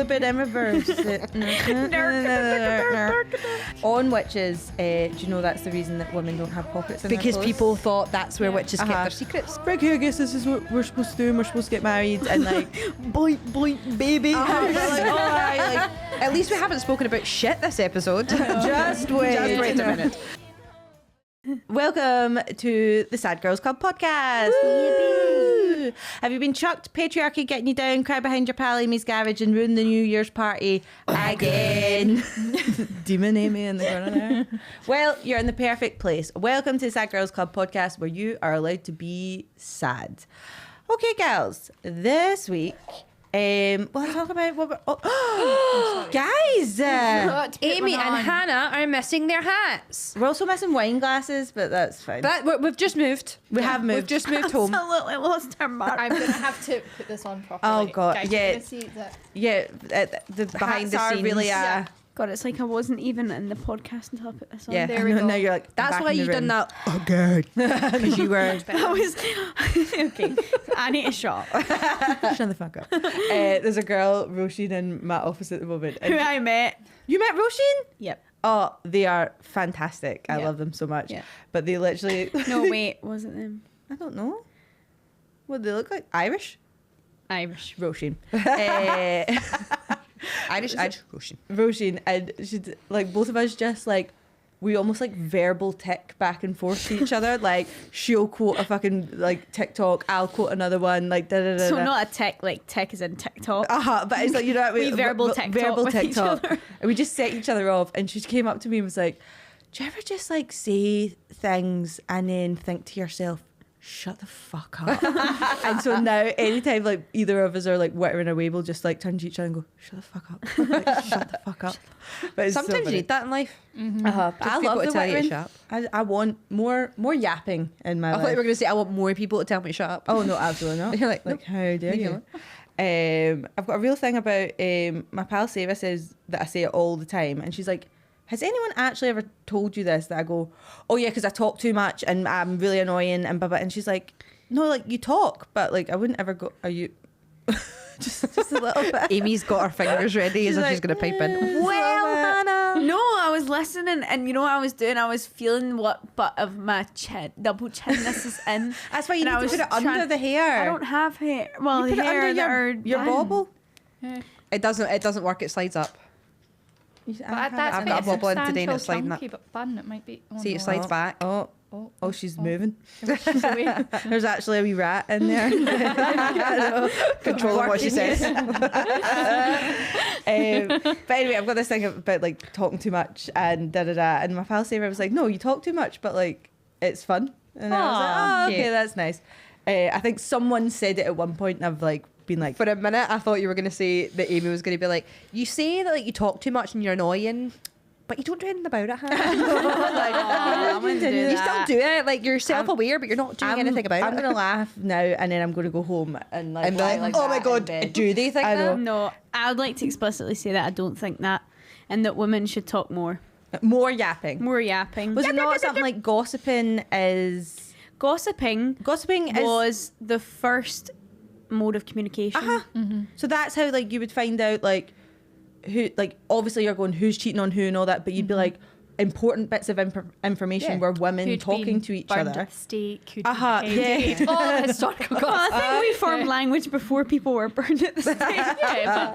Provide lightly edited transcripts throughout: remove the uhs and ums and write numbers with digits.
flip it in reverse. On witches, do you know that's the reason that women don't have pockets in their Because clothes? people thought that's where witches kept their secrets. Right, okay, I guess this is what we're supposed to do and we're supposed to get married and like Boink, boink, baby. you're like, all right, like, At least we haven't spoken about shit this episode. just wait. Just wait a minute. Welcome to the Sad Girls Club podcast. Woo! Have you been chucked? Patriarchy getting you down, cry behind your pal Amy's garage and ruin the New Year's party again. Demon Amy in the corner there. Well, you're in the perfect place. Welcome to the Sad Girls Club podcast where you are allowed to be sad. Okay, girls, this week we'll talk about what guys, Amy and Hannah are missing their hats. we're also missing wine glasses, but that's fine. We've just moved. We have moved. We've just moved home. Absolutely lost her mark. I'm gonna have to put this on properly. Oh, God, Guys, yeah. you're gonna see that. Yeah, the Behind hats the are scenes. really Yeah. God, it's like I wasn't even in the podcast until I put this on. Yeah. There we I know, go. now you're like That's back why in the you done room. that. Oh, God. Because you were. That was okay. I need a shot. Shut the fuck up. There's a girl, Roisin, in my office at the moment. Who And I met. you met Roisin? Yep. Oh, they are fantastic. I Yeah. love them so much. Yeah. But they literally, No, wait, was it them? I don't know. What do they look like? Irish? Irish. Roisin. Irish Russian. Roisin, and she'd like both of us just like we almost like verbal tick back and forth to each other. Like she'll quote a fucking like TikTok, I'll quote another one, like da da da. So not a tick, like tick is in TikTok. But it's like, you know what I mean? We verbal TikTok with each other. And we just set each other off. And she came up to me and was like, do you ever just like say things and then think to yourself, shut the fuck up? And so now anytime like either of us are like whittering away, we'll just like turn to each other and go, shut the fuck up. Like, shut the fuck up. But it's Sometimes so you funny. need that in life. But I people love to the tell you to whittering. shut up. I want more yapping in my I thought life. you were going to say, I want more people to tell me to shut up. Oh no, absolutely not. You're like, how dare leave me you? I've got a real thing about my pal Sarah says that I say it all the time, and she's like, has anyone actually ever told you this? That I go, oh yeah, because I talk too much and I'm really annoying and blah blah. And she's like, no, like you talk, but like I wouldn't ever go. Are you? just a little bit. Amy's got her fingers ready as if she's going to pipe in. Well, Hannah. No, I was listening, and you know what I was doing? I was feeling what butt of my chin, double chin this is in. That's why you And I need to was put it under trying- the hair. I don't have hair. Well, You put it hair under that are your done. bobble. It doesn't work. It slides up. But that's I've got a quite a bobble in today and substantial it's sliding chunky bun. It might be. Oh, See, no. it slides back. Oh, she's moving. She's away. There's actually a wee rat in there. Controlling what she says. But anyway, I've got this thing about like talking too much and da da da. And my pal Sarah was like, "No, you talk too much, but like it's fun." And I was like, Aw, "Oh, okay, cute. that's nice." I think someone said it at one point, and I've like been like, For a minute, I thought you were going to say that Amy was going to be like, you say that like you talk too much and you're annoying, but you don't do anything about it, Hannah. I wouldn't do You still that. do it. Like you're self-aware, but you're not doing anything about I'm it. gonna laugh now, and then I'm gonna go home and like, And be lie like, like oh my that in god, bed." do they think I know. that? No, I would like to explicitly say that I don't think that, and that women should talk more. More yapping. More yapping. Was it not something like gossiping is? Gossiping Gossiping is. was the first mode of communication. So that's how like you would find out like who, like obviously you're going who's cheating on who and all that, but you'd be like important bits of information Yeah. were women Who'd talking been to each burned other. at the stake. Who'd Yeah. been oh, historical Well, I gossip. think we formed language before people were burned at the stake. Yeah,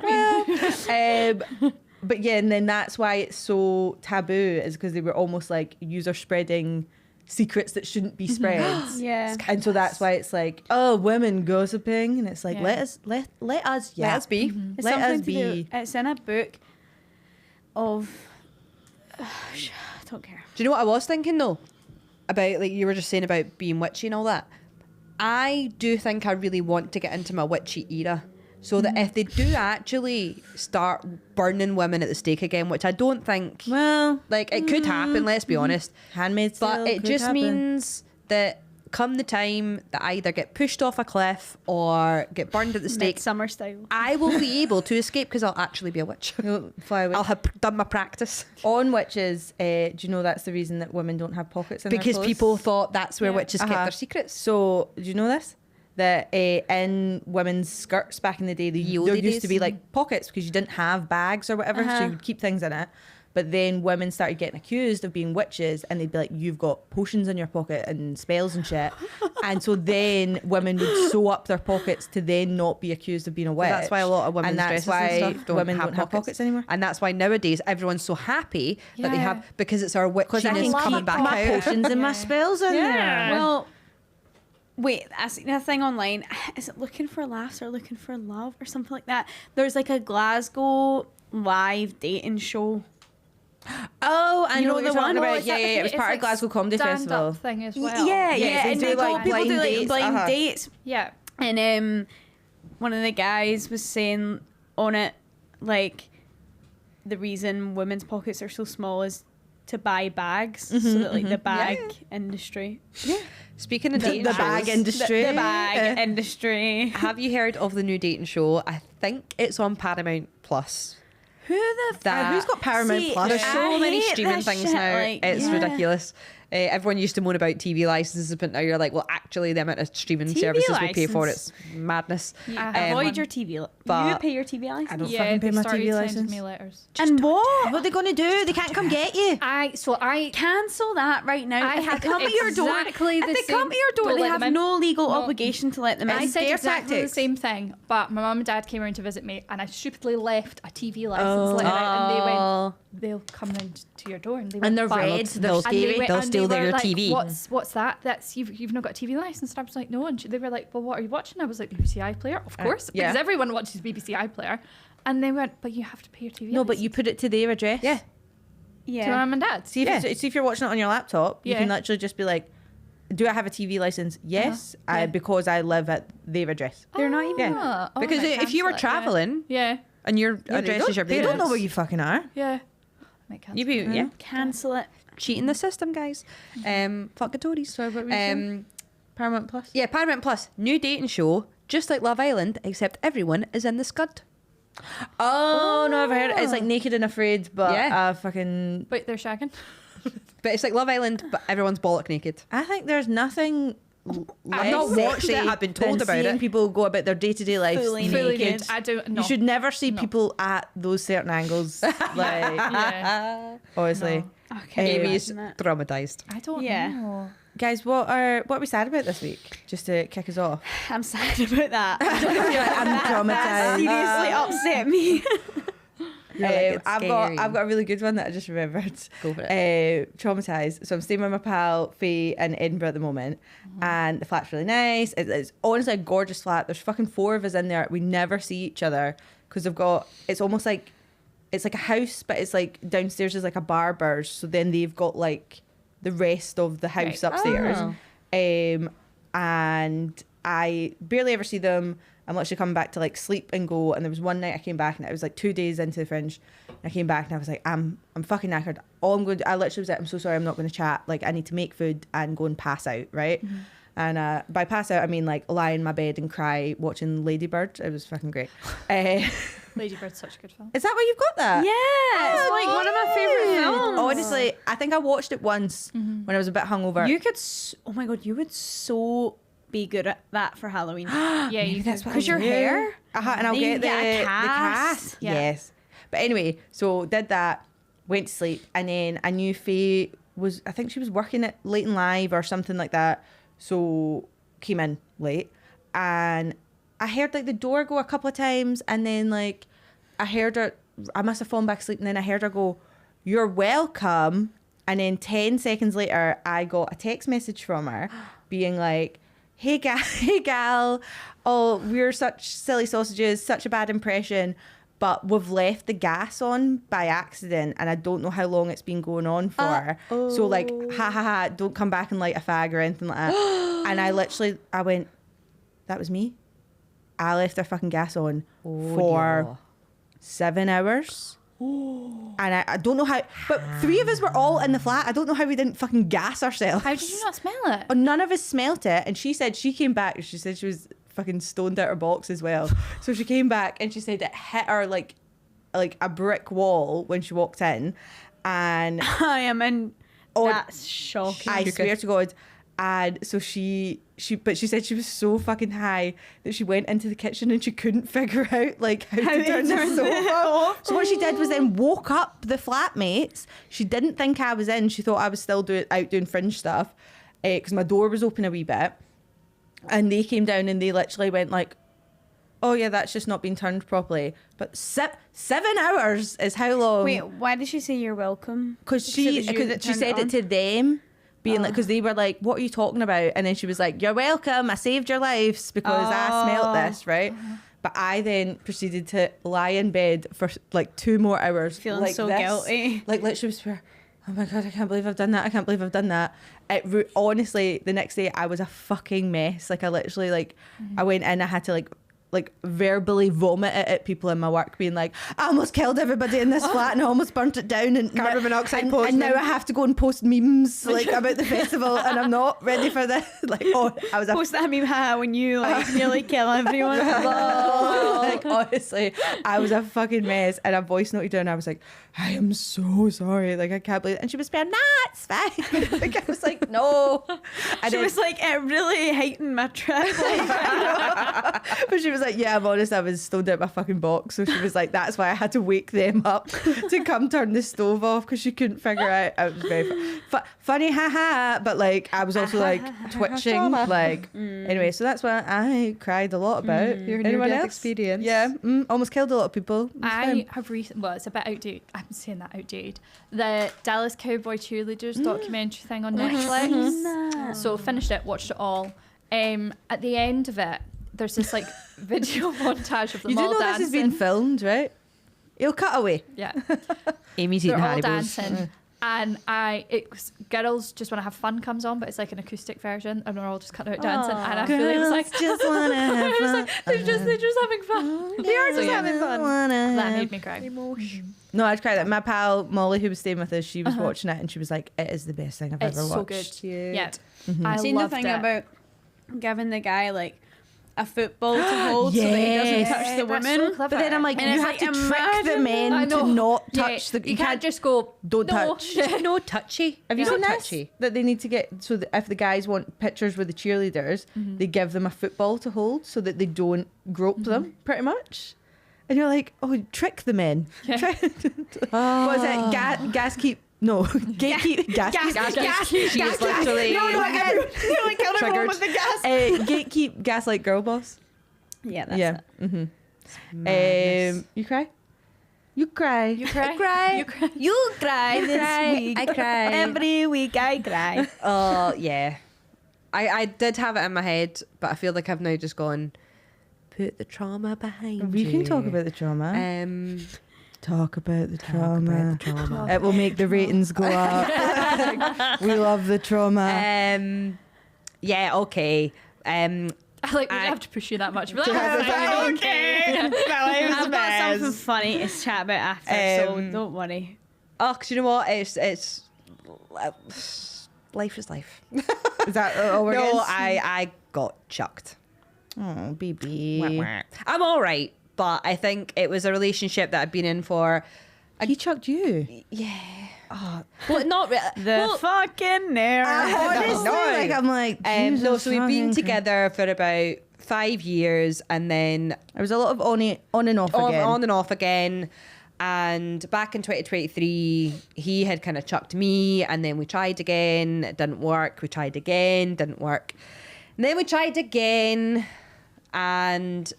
but But yeah, and then that's why it's so taboo, is because they were almost like user spreading secrets that shouldn't be spread. Yeah. And so that's why it's like, oh, women gossiping, and it's like Yeah. let us Let us be. It's Let something us to be. do. It's in a book of. I don't care. Do you know what I was thinking though? About like you were just saying about being witchy and all that. I do think I really want to get into my witchy era. So that if they do actually start burning women at the stake again, which I don't think Well, like it could happen, let's be honest. Handmaid's But Tale it could just happen. means that come the time that I either get pushed off a cliff or get burned at the stake, Summer style. I will be able to escape because I'll actually be a witch. You'll fly away. I'll have done my practice. On witches, do you know that's the reason that women don't have pockets in their Because clothes? people thought that's where Yeah. witches kept Uh-huh. their secrets. So, do you know this? that in women's skirts back in the day, there olden used to be days. like pockets because you didn't have bags or whatever, so you would keep things in it. But then women started getting accused of being witches, and they'd be like, "You've got potions in your pocket and spells and shit." And so then women would sew up their pockets to then not be accused of being a witch. That's why a lot of women's and that's dresses why and stuff don't women have don't have pockets anymore. And that's why nowadays everyone's so happy that they Yeah. have, because it's our Because I witchiness can coming keep back my out. potions and my spells in there. Well, wait, I seen a thing online. Is it Looking for Laughs or Looking for Love or something like that? There's like a Glasgow live dating show. Oh, I You know know what you're the talking one? about. it's Yeah, like- yeah, it was it's part like of Glasgow Comedy stand-up Festival. thing as well. Yeah, Yeah, and they they do, like, people blind do like dates. blind Uh-huh. dates. Yeah. And one of the guys was saying on it, like, the reason women's pockets are so small is to buy bags, so that like the bag industry, Speaking of The dating bag shows, industry. the bag industry. have you heard of the new dating show? I think it's on Paramount Plus. Who the That- Who's got Paramount See, Plus? There's so I many hate streaming this things shit, now. like, It's yeah. ridiculous. Everyone used to moan about TV licenses, but now you're like, well, actually, the amount of streaming TV services we pay for, license. it's madness. Avoid your TV. but- You pay your TV license. I don't Yeah, fucking pay they my started TV sending license. me letters. And what? What are they going to do? They can't come get you. I Cancel that right now. I If had they come to your door, exactly the if they come same- to your door, don't they let have them in. no legal No. obligation to let them in. I said scare exactly tactics. the same thing, but my mum and dad came around to visit me, and I stupidly left a TV license letter out, and they went, "They'll come round to your door," and they went, And they're "But-" red. They're they'll- And they scary. went- They'll and steal they were your like, TV. What's that? That's you've not got a TV license. And I was like, no. And they were like, well, what are you watching? I was like, BBC iPlayer, of course, yeah. because everyone watches BBC iPlayer. And they went, but you have to pay your TV. No, but license." you put it to their address. Yeah. to Yeah. mum and dad. See if, Yeah. see if you're watching it on your laptop, you Yeah. can literally just be like, do I have a TV license? Yes, Yeah. because I live at their address. They're not even. Ah, oh, I Because might if you were cancel it, yeah. traveling yeah, and your Yeah, address is your they parents, don't know where you fucking are. yeah, might cancel you'd be it. yeah Cancel it. cheating the system, guys. Fuck the Tories. So what were you saying? Paramount Plus. Yeah, Paramount Plus, new dating show, just like Love Island, except everyone is in the scud. Oh no, I've heard it. It's like Naked and Afraid, but Yeah. fucking. Wait, they're shagging. But it's like Love Island, but everyone's bollock naked. I think there's nothing. I've not watched it, I've been told about seeing it. people go about their day-to-day lives Fully Fully naked. naked. I don't know. You should never see No. people at those certain angles. Like Yeah. honestly, Okay. Amy's imagine it. traumatized. I don't Yeah. know. guys, what are we sad about this week? Just to kick us off. I'm sad about that. I'm That traumatized. seriously upset me. You're like, it's I've scary. got a really good one that I just remembered. Go for it. Traumatized. So I'm staying with my pal Faye in Edinburgh at the moment, and the flat's really nice. It's honestly a gorgeous flat. There's fucking 4 of us in there. We never see each other because they've got. It's almost like it's like a house, but it's like downstairs is like a barber's. So then they've got like the rest of the house Right. upstairs. Oh. And I barely ever see them. I'm literally coming back to like sleep and go. And there was one night I came back and it was like 2 days into the Fringe. And I came back and I was like, I'm fucking knackered. All I'm going to, I literally was like, I'm so sorry, I'm not going to chat. Like I need to make food and go and pass out, right? And by pass out, I mean like lie in my bed and cry watching Lady Bird. It was fucking great. Lady Bird's such a good film. Is that why you've got that? Yeah, it's like one of my favorite films. Honestly, I think I watched it once when I was a bit hungover. You could. Oh my god, you would so be good at that for Halloween. Yeah, you that's could. what Because your hair. And I'll Then you get the get a cast. cast. Yeah. Yes. But anyway, so did that, went to sleep, and then I knew Faye was, I think she was working at Late and Live or something like that. So came in late, and I heard like the door go a couple of times, and then like I heard her, I must have fallen back asleep, and then I heard her go, "You're welcome." And then 10 seconds later, I got a text message from her being like, hey gal, oh, we're such silly sausages, such a bad impression, but we've left the gas on by accident and I don't know how long it's been going on for. So like, ha ha ha, don't come back and light a fag or anything like that. And I went, that was me. I left our fucking gas on for 7 hours. And I don't know how, but 3 of us were all in the flat. I don't know how we didn't fucking gas ourselves. How did you not smell it? Oh, none of us smelt it. And she said she came back. She said she was fucking stoned out her box as well. So she came back and she said it hit her like a brick wall when she walked in. And I am in. Oh, That's shocking. I swear to God. And so she But she said she was so fucking high that she went into the kitchen and she couldn't figure out like how to turn the sofa off. So what she did was then woke up the flatmates. She didn't think I was in. She thought I was still out doing fringe stuff because my door was open a wee bit. And they came down and they literally went like, oh yeah, that's just not been turned properly. But 7 hours is how long. Wait, why did she say you're welcome? Because it she was you that turned said it on? it to them. Being like, because they were like, what are you talking about? And then she was like, you're welcome. I saved your lives because I smelt this, right? But I then proceeded to lie in bed for like 2 more hours. Feeling like so this. guilty. Like literally swear, oh my God, I can't believe I've done that. I can't believe I've done that. Honestly, the next day I was a fucking mess. Like I literally like, I went in, I had to like verbally vomit it at people in my work, being like, I almost killed everybody in this flat and I almost burnt it down, and Carbon monoxide and poisoning. now I have to go and post memes like about the festival and I'm not ready for this. Like, oh, I was Post that meme when you like nearly kill everyone. like honestly, I was a fucking mess, and I voice noted her and I was like, I am so sorry, like I can't believe it. And she was being, nah, it's fine. Like I was like, no. And She then- was like, it really heightened my trip. but she was like, yeah, I'm honest, I was stoned out my fucking box. So she was like, that's why I had to wake them up to come turn the stove off because she couldn't figure out. It was very funny, haha. But like, I was also like twitching. Trauma. Like, anyway, so that's what I cried a lot about. Your Anyone near-death else? experience. Yeah, almost killed a lot of people. It was I fine. have well, it's a bit outdated. I'm saying that outdated. The Dallas Cowboy Cheerleaders documentary thing on Netflix. So finished it, watched it all. At the end of it, there's this like video montage of them You do all know dancing. this is being filmed, right? It'll cut away. Yeah, Amy's they're eating all Haribo's. dancing. And girls just want to have fun comes on, but it's like an acoustic version, and they're all just kind of dancing. And I feel like it was like just wanna have it was fun. like they're just having fun. They are So, just yeah. having fun. That made me cry. No, I'd cry that. My pal Molly, who was staying with us, she was watching it and she was like, it is the best thing I've It's ever so watched. good. Yeah, I Seen the loved thing it. about giving the guy like a football to hold so that he doesn't Yes. touch the That's women. so clever. But then I'm like, And you it's have like, to trick the imagine men I to know. not Yeah, touch the. you can't just go. Don't no. touch. No touchy. Have you No seen this? touchy. That they need to get so that if the guys want pictures with the cheerleaders, they give them a football to hold so that they don't grope them, pretty much. And you're like, oh, trick the men. Yeah. What is it? Gas keep. No, gatekeep. Gas. She is literally Triggered. with the gas. Gatekeep. Gaslight girl boss. Yeah, that's Yeah. it. Madness. You cry. You cry. You cry. You cry this week. I cry. Every week I cry. Oh yeah, I did have it in my head, but I feel like I've now just gone. Put the trauma behind We you. can talk about the trauma. Talk about the trauma. Talk about the trauma. It will make the ratings go up. We love the trauma. Yeah. Okay. I like we don't have to push you that much. We're like, Okay. I've got something funny to chat about after, so don't worry. Oh, 'cause you know what? It's life is life. Is that all we're No, getting? I got chucked. Oh, baby. I'm all right, but I think it was a relationship that I'd been in for. He chucked you. Well, not really. The fucking nerve. Honestly, like I'm like, no, Jesus so we've been fucking together for about 5 years, and then Christ. There was a lot of on and off again. on and off again. And back in 2023, he had kind of chucked me, and then we tried again. It didn't work. We tried again, didn't work. And then we tried again, and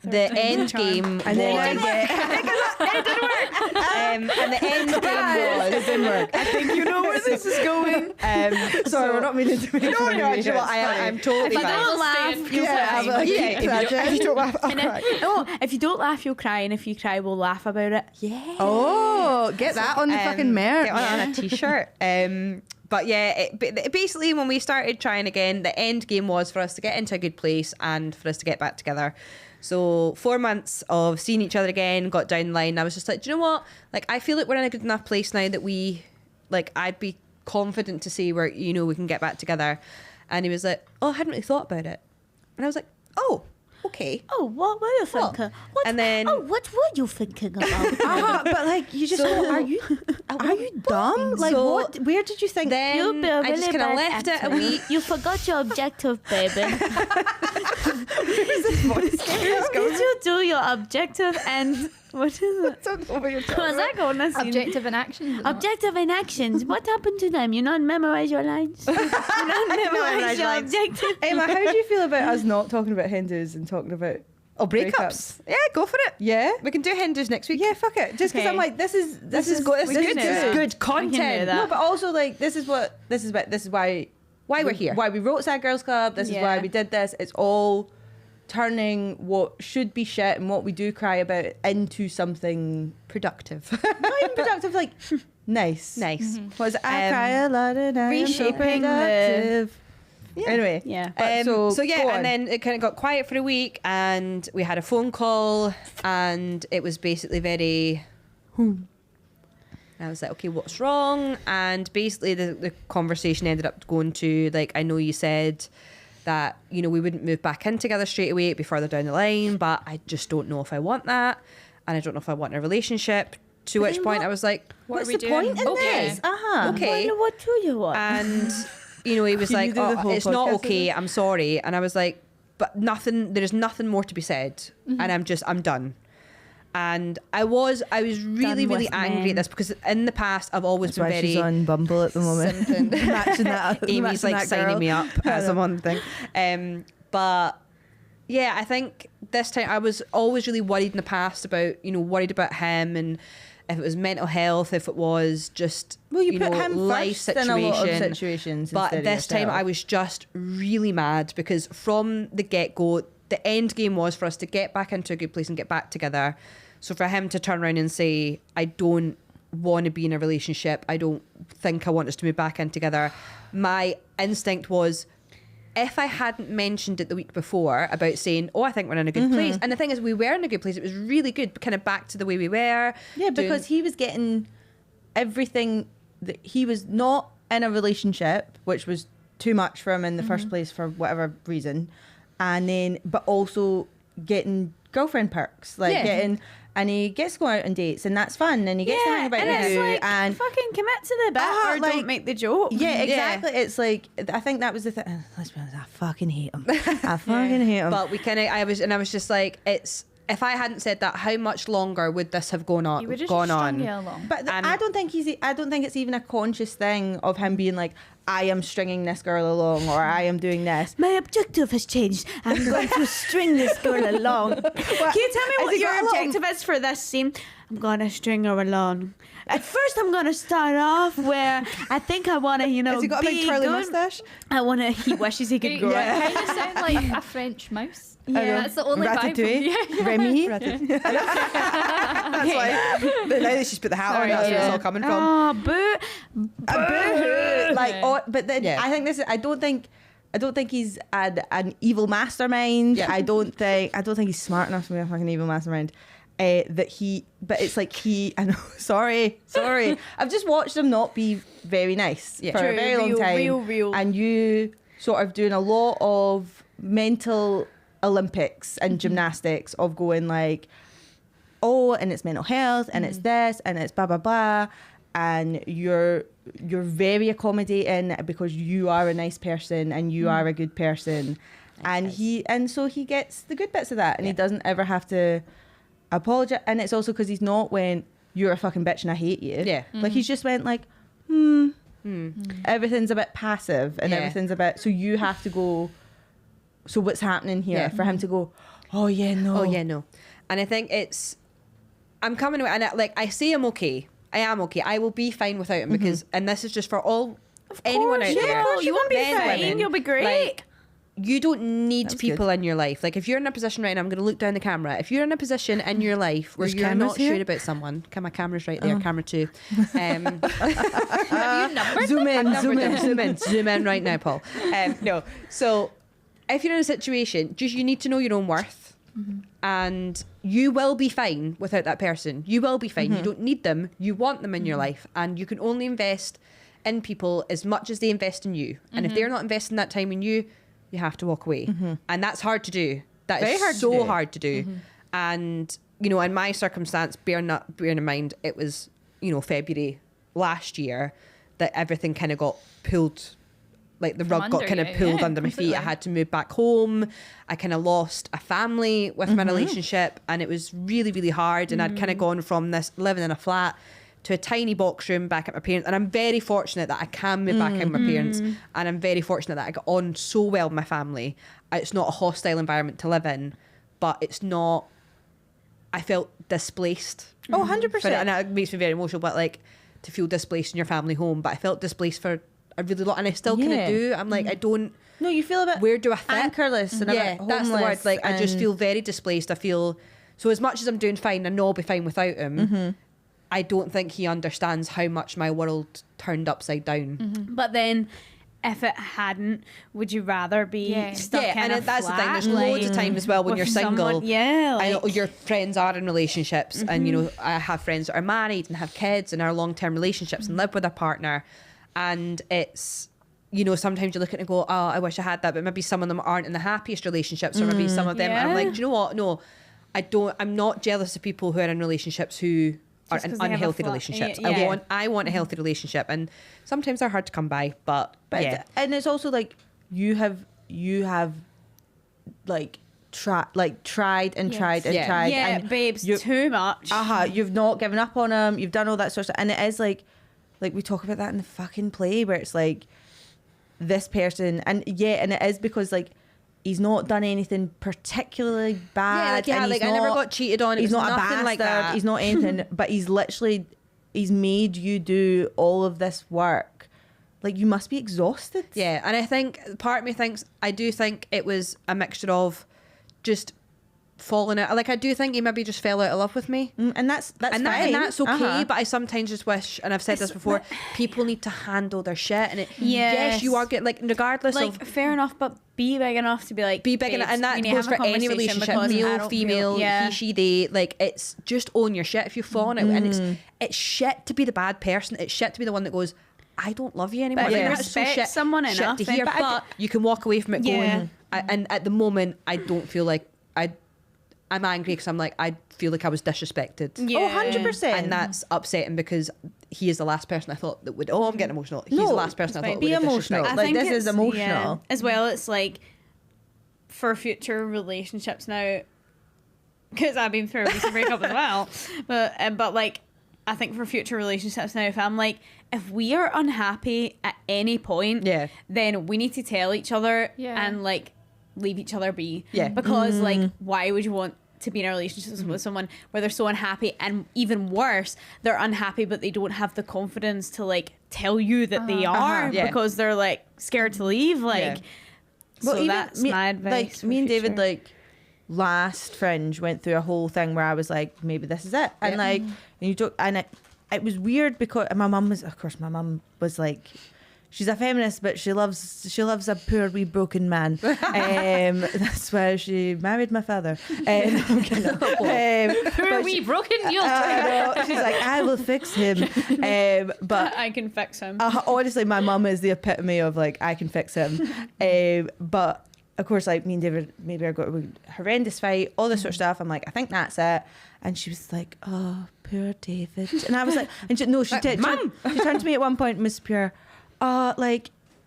the end game And then I was, get, and the end game was, it didn't work. I think you know where this is going. Sorry, we're not meaning to make fun of you. actually, I'm totally If you fine. don't laugh, you'll Yeah, cry. but Yeah, if you don't laugh, I'll cry. No, if you don't laugh, you'll cry, and if you cry, we'll laugh about it. Yeah. Oh, get that on the fucking merch. Get on a t-shirt. But yeah, basically when we started trying again, the end game was for us to get into a good place and for us to get back together. So 4 months of seeing each other again, got down the line. I was just like, do you know what? Like, I feel like we're in a good enough place now that I'd be confident to say we can get back together. And he was like, oh, I hadn't really thought about it. And I was like, oh, okay. Oh, what were you thinking? What, And then- what were you thinking about? But like, you just go, are you dumb? Like, So what? Where did you think? Then You'd be a I just really kind of bad left it a actor. week. You forgot your objective, baby. Did you do your objective and what is it? don't know what you're talking Was that going to Objective and action. Objective and actions. What happened to them? You not memorize your lines? Memorize your objective. Emma, how do you feel about us not talking about Hindus and talking about breakups. Yeah, go for it. Yeah, We can do Hindus next week. yeah, fuck it. Just because Okay. I'm like, this is This is good. we This can do is that. good We can do content. that. no, but also like this is why Why we're here. why we wrote Sad Girls Club. This is why Yeah. we did this. It's all turning what should be shit and what we do cry about into something Productive. not even productive, like nice. Nice. Was I cry a lot and I am so reshaping the- productive. Anyway, Yeah. but So go yeah, on. and then it kind of got quiet for a week, and we had a phone call, and it was basically very. I was like, okay, what's wrong? And basically, the conversation ended up going to like, I know you said that we wouldn't move back in together straight away; it'd be further down the line, but I just don't know if I want that, and I don't know if I want a relationship. To which point, I was like, what's are we the doing? point in Okay. this? Uh-huh. okay. Well, what do you want? And he was Can you like, do the whole it's not podcast okay, with I'm sorry. And I was like, but there's nothing more to be said. And I'm done. And I was really, really with angry men. at this because in the past I've always That's why been she's very on Bumble at the moment. Matching that. Amy's matching like that girl. signing me up as a one thing. But yeah, I think this time I was always really worried in the past about, worried about him and if it was mental health, if it was just Well, you put know, him life first in a lot of situation. situations. But instead of this time yourself. I was just really mad because from the get-go, the end game was for us to get back into a good place and get back together. So for him to turn around and say, I don't want to be in a relationship, I don't think I want us to move back in together, my instinct was, if I hadn't mentioned it the week before about saying, oh, I think we're in a good place. And the thing is, we were in a good place. It was really good, kind of back to the way we were. Yeah, because he was getting everything that he was not in a relationship, which was too much for him in the first place for whatever reason. And then, but also getting girlfriend perks, like Yeah. getting, and he gets to go out on dates and that's fun. And he gets to hang about and with it's you like, and fucking commit to the bit Ah, or like- don't make the joke. yeah, exactly. It's like, I think that was the thing. Let's be honest, I fucking hate him. I fucking hate him. But we kind of, I was just like, if I hadn't said that, how much longer would this have gone on? You would have gone just on? strung you along. But And- I don't think it's even a conscious thing of him being like, I am stringing this girl along or I am doing this. My objective has changed. I'm going to string this girl along. Can you tell me Has what he your got a little- objective is for this scene? I'm gonna string her along. At first, I'm gonna start off where I think I wanna, Has he got a be big curly good. mustache? I wanna. He wishes he could You grow it. kind of sound like a French mouse. Yeah. That's the only vibe. Ratatouille? From, Remy? That's why. But now that she's put the hat on, Sorry, that's where it's yeah. all coming from. Oh, boo! Boo-hoo. Like, but then Yeah. I think I don't think he's an evil mastermind. Yeah. I don't think he's smart enough to be a fucking evil mastermind. But it's like I know. Sorry. I've just watched him not be very nice Yeah. for a True, very long time. real. And you sort of doing a lot of mental Olympics and gymnastics of going like, oh, and it's mental health, and it's this, and it's blah blah blah, and you're very accommodating because you are a nice person and you are a good person, and so he gets the good bits of that, and he doesn't ever have to apologize, and it's also because he's not went, you're a fucking bitch and I hate you. Yeah. Like he's just went like, everything's a bit passive and Yeah. everything's a bit, so you have to go, so what's happening here? Yeah. For him to go, oh yeah, no. Oh yeah, no. And I think I'm coming away, and I say I'm okay. I am okay. I will be fine without him because, and this is just for anyone out yeah, there. of course you won't be men, fine. women, You'll be great. like, you don't need That was people in your life. Like if you're in a position right now, I'm going to look down the camera. If you're in a position in your life where There's you're cameras not here? sure about someone, my camera's right there, camera 2. have you numbered? Zoom in right now, Paul. No. So if you're in a situation, just you need to know your own worth. And you will be fine without that person. You will be fine. You don't need them. You want them in your life. And you can only invest in people as much as they invest in you. And if they're not investing that time in you, you have to walk away. And that's hard to do. That Very is hard to so do. hard to do. And, you know, in my circumstance, bearing in mind, it was, you know, February last year that everything kind of got pulled, like the rug got under kind of you, pulled yeah, under my feet. completely. I had to move back home. I kind of lost a family with my relationship, and it was really, really hard. And I'd kind of gone from this living in a flat to a tiny box room back at my parents. And I'm very fortunate that I can move back in with my parents. And I'm very fortunate that I got on so well with my family. It's not a hostile environment to live in, but it's not, I felt displaced. Oh, 100%. And it makes me very emotional, but like to feel displaced in your family home. But I felt displaced for a really lot, and I still kind Yeah. of do. I'm like, I don't, No, you feel a bit where do I fit? anchorless and a Yeah, bit that's the word. homeless Like, I just and- feel very displaced. I feel, so as much as I'm doing fine, I know I'll be fine without him. I don't think he understands how much my world turned upside down. But then, if it hadn't, would you rather be Yeah. stuck in and a that's the thing. flat, There's loads of time as well when with you're single. someone- yeah, I know like- your friends are in relationships, and you know I have friends that are married and have kids and are long-term relationships and live with a partner, and it's, you know, sometimes you look at it and go, oh, I wish I had that, but maybe some of them aren't in the happiest relationships, or maybe some of them. I'm Yeah. like, do you know what? No, I'm not jealous of people who are in relationships who are Just in 'cause they have a unhealthy flat- relationships. yeah. I want a healthy relationship, and sometimes they're hard to come by, but yeah. and it's also like you have like tried and Yes. tried and Yeah. tried. yeah, and babes, you- too much. You've not given up on him. You've done all that sort of stuff, and it is like we talk about that in the fucking play where it's like this person, and it is because like he's not done anything particularly bad. Yeah, and he's I never not- got cheated on. It He's was not a nothing bastard. like that. He's not anything, but he's made you do all of this work. Like you must be exhausted. Yeah, and I think part of me thinks, I do think it was a mixture of just falling out. Like I do think he maybe just fell out of love with me. And that's and fine. that's okay, Uh-huh. but I sometimes just wish, and I've said this before, people need to handle their shit. And yes, you are getting, like, regardless like, of, fair enough, but be big enough to be like, be big enough, babes, and that we need to goes have a for any conversation relationship, because I male, don't female, feel, he, she, they. Like, it's just own your shit if you've fallen out, and it's shit to be the bad person. It's shit to be the one that goes, I don't love you anymore. But if Like, you that's so respect someone shit enough, to then- hear, but but you can walk away from it Yeah. going, and at the moment, I don't feel like I'm angry because I'm like, I feel like I was disrespected. Yeah. Oh, 100%. And that's upsetting because he is the last person I thought that would. Oh, I'm getting emotional. He's No, the last person I fine. thought Be would have emotional. disrespected. I Like, think this is it's- emotional. yeah. As well, it's like for future relationships now, because I've been through a recent breakup as well. But like, I think for future relationships now, if I'm like, if we are unhappy at any point, Yeah. then we need to tell each other Yeah. and like leave each other be. Yeah. Because like, why would you want to be in a relationship with someone where they're so unhappy, and even worse, they're unhappy but they don't have the confidence to like tell you that they are Yeah. because they're like scared to leave. Like, Yeah. so even that's my advice. Like for me and David, future. like last Fringe went through a whole thing where I was like, maybe this is it, and like, and you don't, and it was weird because my mum was like, she's a feminist, but she loves a poor wee broken man. That's why she married my father. I'm kidding. Poor wee broken you'll She's like, I will fix him. But I can fix him. honestly, my mum is the epitome of like, I can fix him. But of course, like me and David maybe I got a horrendous fight, all this sort of stuff. I'm like, I think that's it. And she was like, oh, poor David. And I was like, and she turned to me at one point, Miss Pure,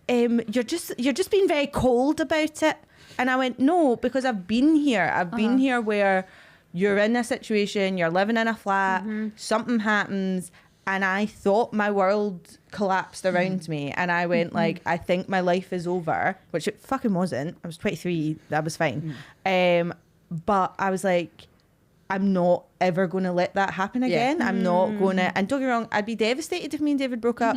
you're just being very cold about it. And I went, no, because I've been here. I've been here where you're in a situation, you're living in a flat, something happens, and I thought my world collapsed around me, and I went like, I think my life is over, which it fucking wasn't. I was 23, that was fine. But I was like, I'm not ever going to let that happen again. I'm not going to, and don't get me wrong, I'd be devastated if me and David broke up,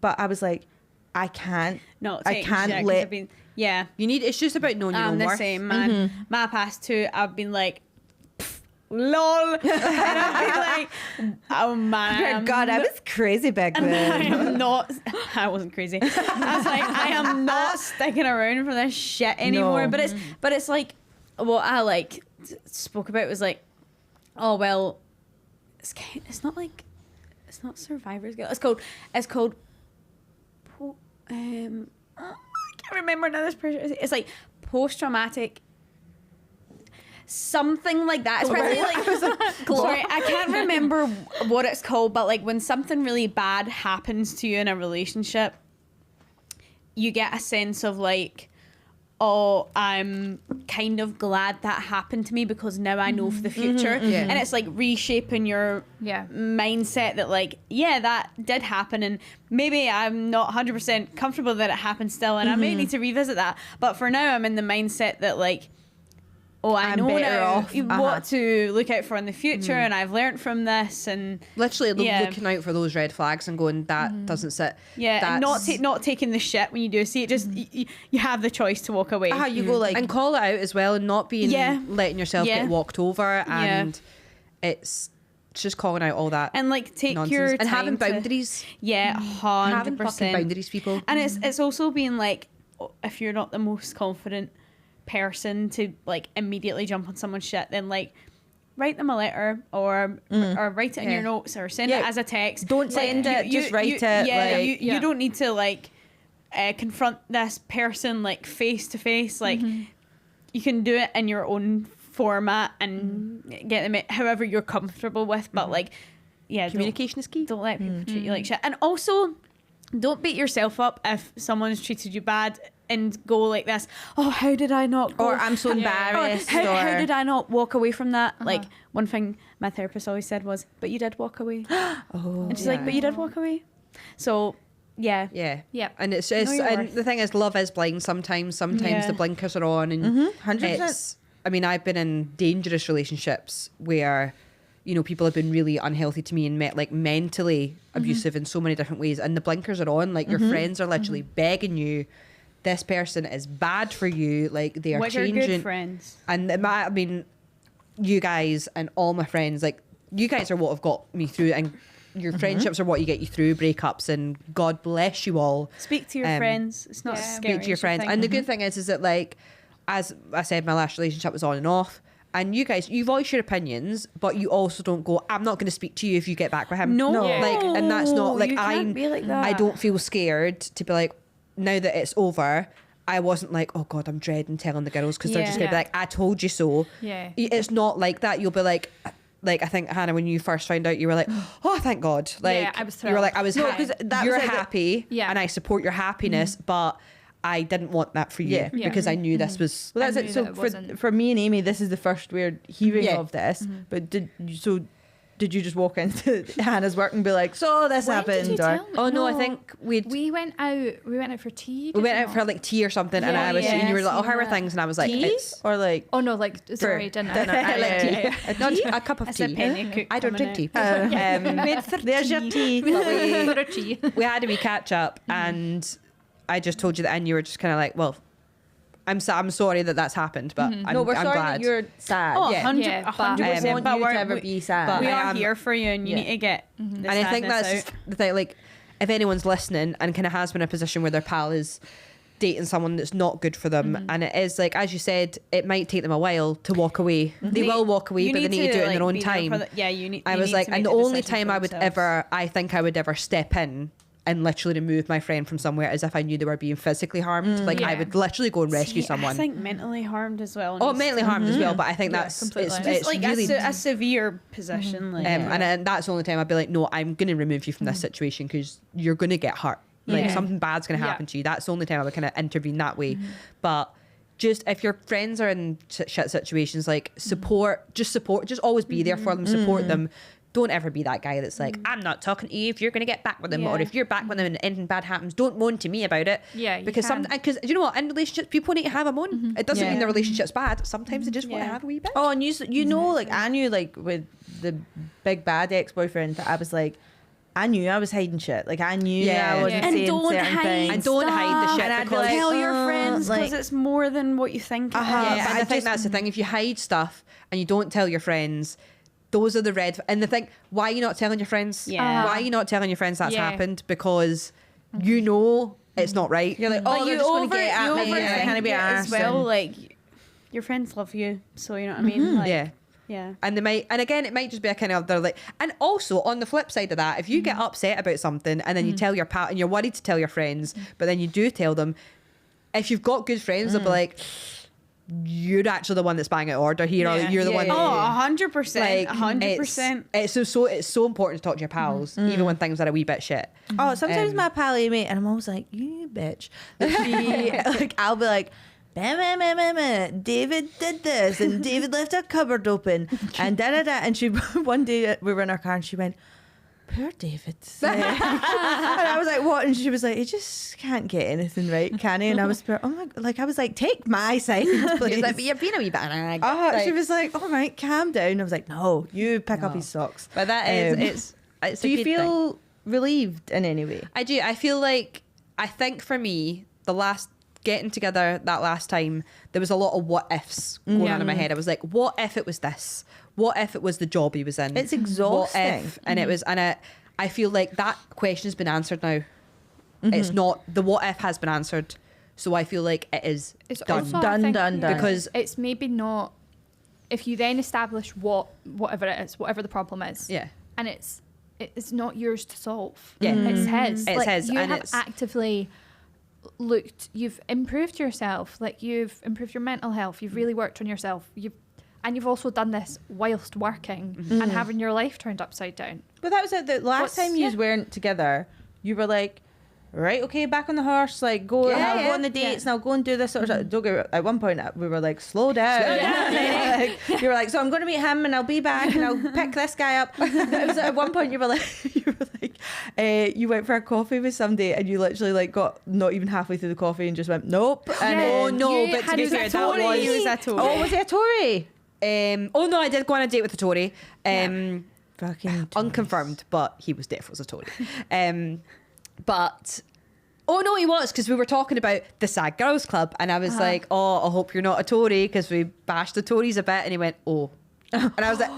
but I was like, I can't Take shit 'cause let I've been, yeah. You need. It's just about knowing your I'm own the worth. same, man. My past two, I've been like, pff, lol. And I've been like, oh man. God, I was crazy back I then. am not. I wasn't crazy. I was like, I am not sticking around for this shit anymore. No. But it's like, what I like spoke about was like, oh well, it's not like, it's not Survivor's Guilt. It's called. I can't remember now. This person. It's like post traumatic. something like that. Especially like, sorry, I can't remember what it's called, but like when something really bad happens to you in a relationship, you get a sense of like, oh, I'm kind of glad that happened to me because now I know for the future. And it's like reshaping your mindset that like, yeah, that did happen and maybe I'm not 100% comfortable that it happened still and I may need to revisit that. But for now, I'm in the mindset that like, oh, I know better now off. what to look out for in the future and I've learned from this and Literally looking out for those red flags and going, that doesn't sit. and not taking the shit when you do see it. Just you have the choice to walk away. How you go like And call it out as well and not being letting yourself get walked over. And it's just calling out all that and like take nonsense. your And time having to- boundaries. 100%. Having fucking boundaries, people. And it's also being like, if you're not the most confident person to like immediately jump on someone's shit, then like write them a letter or write it in your notes or send it as a text. Don't send it, just write it. Yeah, like, you don't need to like confront this person like face to face. Like you can do it in your own format and get them however you're comfortable with. But like, Communication is key. don't let people treat you like shit. And also, don't beat yourself up if someone's treated you bad and go like this, oh, how did I not go? Or I'm so embarrassed. How or did I not walk away from that? Like, one thing my therapist always said was, but you did walk away. And she's like, but you did walk away. So, yeah. Yeah. Yep. And it's just, Know your and worth. the thing is, love is blind sometimes. Sometimes Yeah. the blinkers are on. And 100%. it's, I mean, I've been in dangerous relationships where, you know, people have been really unhealthy to me and like mentally abusive in so many different ways. And the blinkers are on. Like, your friends are literally begging you, this person is bad for you. Like, they are Which are changing. good friends. And I mean, you guys and all my friends, like, you guys are what have got me through, and your friendships are what you get you through breakups, and God bless you all. Speak to your friends. It's not scary. Speak to your friends. And the good thing is that, like, as I said, my last relationship was on and off. And you guys, you voice your opinions, but you also don't go, I'm not going to speak to you if you get back with him. No. Like, and that's not, like, You can't be like that. I don't feel scared to be like, now that it's over, I wasn't like, oh God, I'm dreading telling the girls because they're just going to be Yeah. like, I told you so. Yeah. It's not like that. You'll be like I think, Hannah, when you first found out, you were like, oh, thank God. Like, Yeah, I was you were like, I was No, 'cause that you're was like happy Yeah. and I support your happiness, but I didn't want that for you Yeah. Yeah. because I knew this was... Well, that's I it. knew So that it wasn't- for me and Amy, this is the first we're hearing Yeah. of this. But did you just walk into Hannah's work and be like, so this When did happened? you Or tell me? Oh, no, I think we we went out for tea. went did out we for not? like tea or something, and Yeah, I was, yeah, and you were like, oh, how are seen things? And I was like, tea? it's Or like Oh no, like sorry, dinner. like tea. yeah. Not a cup of It's a tea. penny cook I don't drink coming tea. there's your tea. for a tea. We had a wee catch up, and I just told you that, and you were just kind of like, well, I'm sorry that that's happened, but I'm, No, we're I'm sorry glad. that you're sad. Oh, Yeah. 100%. Yeah, but- 100%. want But you to we're- ever be sad. but we I are am- here for you, and you Yeah. need to get the And I think sadness that's out. the thing, like, if anyone's listening and kind of has been in a position where their pal is dating someone that's not good for them, and it is, like, as you said, it might take them a while to walk away. They will walk away, You but they need to do it in their like, own be there time. for yeah, you need. I you was need like, to and make the the only decision time for I would themselves. I think I would ever step in and literally remove my friend from somewhere is if I knew they were being physically harmed. Like, I Yeah. would literally go and rescue See, someone. I think mentally harmed as well. Oh, needs mentally to- harmed as well, but I think Yeah, that's completely. it's Just like really a severe position. Like, and that's the only time I'd be like, no, I'm going to remove you from this situation because you're going to get hurt. Like, Yeah. something bad's going to happen Yeah. to you. That's the only time I would kind of intervene that way. But just if your friends are in shit situations, like, support, just always be there for them, support them. Don't ever be that guy that's like, I'm not talking to you if you're going to get back with them, or Yeah. if you're back with them and anything bad happens, don't moan to me about it. Yeah, you because can. because you know what, in relationships, people need to have a moan. It doesn't Yeah. mean the relationship's bad. Sometimes they just want to Yeah. have a wee bit. Oh, and you know, like, I knew, like, with the big bad ex-boyfriend, that I was like, I knew I was hiding shit. Like, I knew Yeah. I wasn't Yeah. And saying don't certain hide things. And don't hide the shit And I'd be because like, tell your friends because like- it's more than what you think. it is. Uh-huh. Yeah, but and I I think just- that's the thing. If you hide stuff and you don't tell your friends, those are the red. And the thing, why are you not telling your friends? Yeah. Why are you not telling your friends that's Yeah. happened? Because you know it's not right. You're like, But oh, they're just going to get at me. overthink and kind of be it as well. arsed. Like, your friends love you, so you know what I mean. Like, Yeah. yeah. And they might, and again, it might just be a kind of, they're like, and also on the flip side of that, if you get upset about something and then you tell your pal and you're worried to tell your friends, but then you do tell them, if you've got good friends, they'll be like, you're actually the one that's banging out order here, or Yeah. you're the one. Oh, 100%. Like 100%. It's so important to talk to your pals, even when things are a wee bit shit. Oh, sometimes Um, my pally mate, and I'm always like, you bitch. Like, like I'll be like, "Bam, bam, bam, bam, bam. David did this, and David left a cupboard open, and da da da." And she one day we were in our car, and she went, "Poor David." and I was like, "What?" And she was like, "He just can't get anything right, can he?" And I was, "Oh my!" Like I was like, "Take my side, please." He's like, but you're being a wee bit. Like, She was like, "All right, calm down." I was like, "No, you pick up his socks." but that is it's. Do a you good thing. feel relieved in any way? I do. I feel like, I think for me, the last getting together that last time, there was a lot of what ifs going on in my head. I was like, what if it was this? What if it was the job he was in? It's exhausting. What if? And it was, and I feel like that question has been answered now. It's not, the what if has been answered. So I feel like it is It's done. also, I Done, think, done, done. Because it's maybe not. If you then establish whatever it is, whatever the problem is, yeah. and it's not yours to solve. Yeah. It's his. It's his, You and have it's- actively looked. You've improved yourself. Like you've improved your mental health. You've really worked on yourself. You've also done this whilst working and having your life turned upside down. But that was it. The last time you yeah. weren't together, you were like, right, okay, back on the horse. Like, go, Yeah, I'll yeah. go on the dates and I'll go and do this sort of stuff. Don't get, at one point, we were like, slow down. Like, you were like, so I'm going to meet him and I'll be back and I'll pick this guy up. It was at one point you were like, you went for a coffee with somebody and you literally like got not even halfway through the coffee and just went, nope. And Yeah. Oh no, You but to had be a fair, that Tory. was. He was a Tory. Oh, was he a Tory? Oh no, I did go on a date with a Tory. Fucking Unconfirmed, but he was definitely a Tory. But oh no, he was, because we were talking about the Sad Girls Club, and I was like, oh, I hope you're not a Tory, because we bashed the Tories a bit, and he went, oh, and I was like,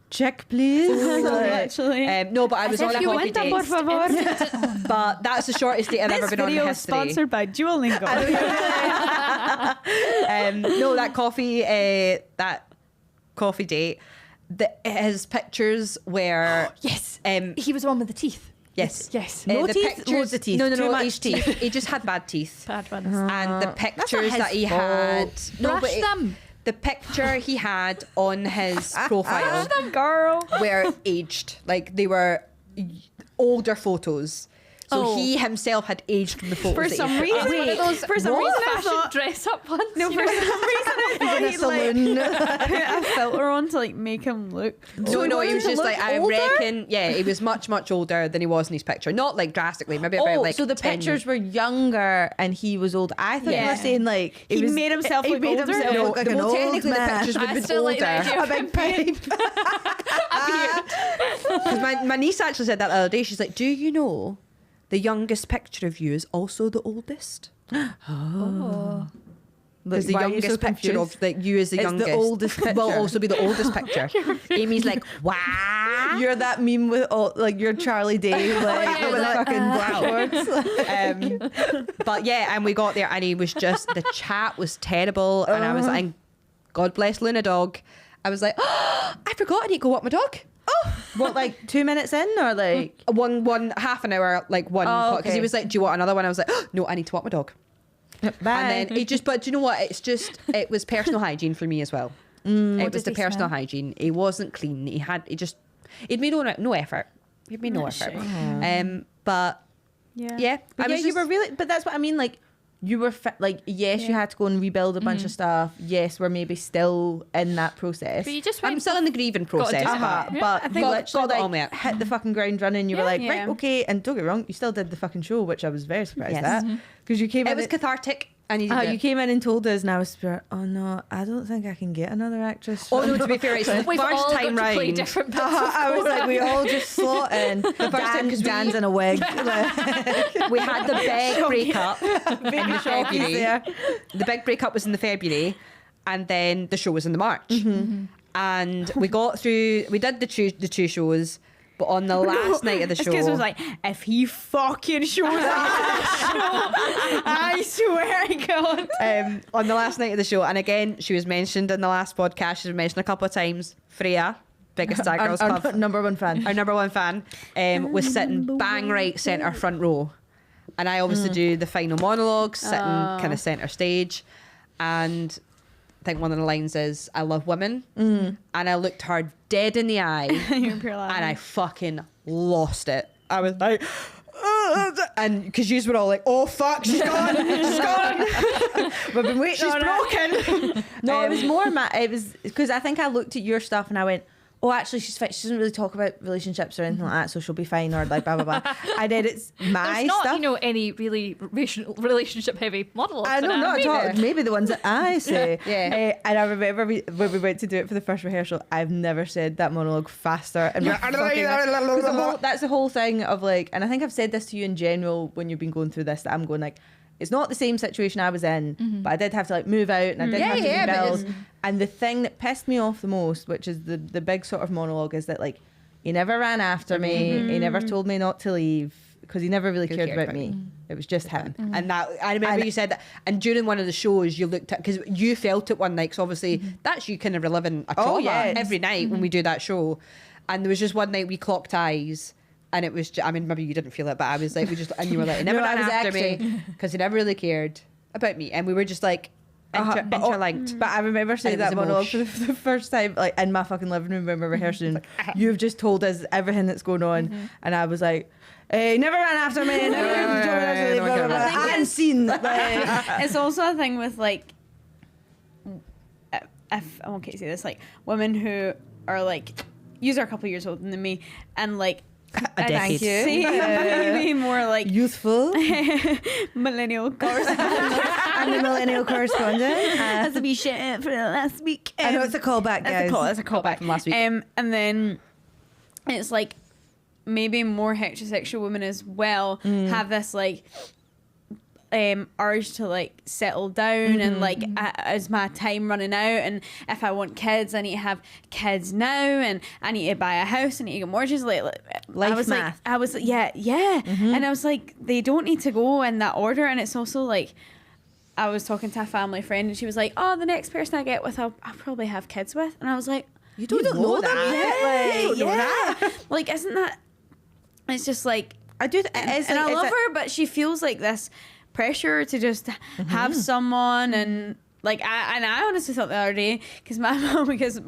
check, please. Actually. no, but I was on a coffee date. favor. But that's the shortest date I've ever This been on in video is history. sponsored by Duolingo. No, that coffee date. His pictures were Yes. Um, He was the one with the teeth. yes, Yes. No the teeth, loads of teeth. No, Too much his teeth. He just had bad teeth. Bad ones. And the pictures his that he fault. had. Brush but them. the picture he had on his profile Girl. were aged. Like they were older photos. So Oh. he himself had aged from the photos. For that some he put reason, up. One of those for some reason I fashion thought, dress up ones. no, for some reason I thought In a he like saloon. put a filter on to like make him look. No, no, he was to just look like, I older? reckon, yeah, he was much, much older than he was in his picture. Not like drastically, maybe about like so the 10 pictures were younger and he was old. I thought you Yeah. were saying like He made himself he look made older? himself No, look like an well, old technically man. the pictures would I have been still like the older. idea A of big pipe. Because my niece actually said that the other day. She's like, do you know the youngest picture of you is also the oldest? Because the Why are you so youngest picture confused? of like you is the It's the youngest oldest will picture. also be the oldest picture. Amy's like, wow. You're that meme with all like your Charlie Day like yeah, with like, fucking blackboards. But yeah, and we got there and he was just, the chat was terrible. And I was like, and God bless Luna Dog. I was like, oh, I forgot I need to go walk my dog. What, like 2 minutes in or like One half an hour, like one. Oh, Because okay. he was like, do you want another one? I was like, oh, no, I need to walk my dog. bye? And then he just, but do you know what? It's just, it was personal hygiene for me as well. It was did the he personal smell? hygiene. He wasn't clean. He'd made no effort. He'd made no effort. But yeah, But I yeah, was you were just- really. But that's what I mean. Like you were like, yes, you had to go and rebuild a bunch of stuff. Yes, we're maybe still in that process. But you just I'm went. still in the grieving process. do Uh-huh, but- but I you think literally got it all, like mate. hit the fucking ground running. You were like, Yeah. right, okay. And don't get me wrong, you still did the fucking show, which I was very surprised Yes. at because you came It in. was cathartic. I needed Oh, it. you came in and told us, and I was like, oh no, I don't think I can get another actress. Oh no, to be fair, it's the We've first all time got to play round. different bits. I was like, we all just slot in. The first time, 'cause Dan's in a wig. We had the big breakup in Baby the Shocky's February. there. The big breakup was in the February, and then the show was in the March. And we got through. We did the two shows, but on the last night of the This show, kid was like, if he fucking shows up at the show, I swear to God. on the last night of the show, and again, she was mentioned in the last podcast. She was mentioned a couple of times. Freya, biggest Sad Girls Our Club, number one fan. our number one fan, was sitting bang right centre front row, and I obviously do the final monologue, sitting kind of centre stage, and think one of the lines is, I love women. And I looked her dead in the eye You're pure laughing. and I fucking lost it. I was like, and because you were all like, oh fuck, she's gone, she's gone. We've been waiting She's on it. broken. No, it was more. It was because I think I looked at your stuff and I went, "Oh, actually, she's fine. She doesn't really talk about relationships or anything like that, so she'll be fine." Or like blah blah blah. And then it's my There's not, stuff. any really relationship heavy monologues. I know, in it. not at all. Maybe. Maybe the ones that I say. Yeah. And I remember when we went to do it for the first rehearsal, I've never said that monologue faster. And that's the whole thing of like, and I think I've said this to you in general when you've been going through this, that I'm going like, it's not the same situation I was in, but I did have to like move out and I did have to rebuild. And the thing that pissed me off the most, which is the big sort of monologue, is that like, he never ran after me. He never told me not to leave because he never really cared about me. It was just him. And that, I remember you said that, and during one of the shows you looked at, because you felt it one night, because obviously that's you kind of reliving a trauma every night when we do that show. And there was just one night we clocked eyes, and it was, I mean, maybe you didn't feel it, but I was like, and you were like, he never No, I ran was after me because he never really cared about me. And we were just like, interlinked. But I remember saying And it that was monologue for the first time, like in my fucking living room when we're rehearsing. You've just told us everything that's going on, and I was like, "Hey, never ran after me. Never ran after me. Blah, blah, blah. I think I hadn't seen." Like, It's also a thing with like, if I won't say this, like women who are like, you are a couple years older than me, and like. Thank you. Maybe more like Youthful millennial correspondent. and the millennial correspondent. That's a wee shit for the last week. I know it's a callback, guys. That's a callback from last week. And then it's like maybe more heterosexual women as well have this like urge to like settle down and like is my time running out, and if I want kids I need to have kids now, and I need to buy a house, I need to get mortgages, like Life I was math. like I was and I was like, they don't need to go in that order. And it's also like, I was talking to a family friend and she was like, oh, the next person I get with I'll probably have kids with, and I was like, You don't know that yet. Like, you don't know that. Like, isn't that, it's just like, I do. It is, and like, I it's love a- her, but she feels like this pressure to just have someone, and like I honestly thought the other day, because my mom, because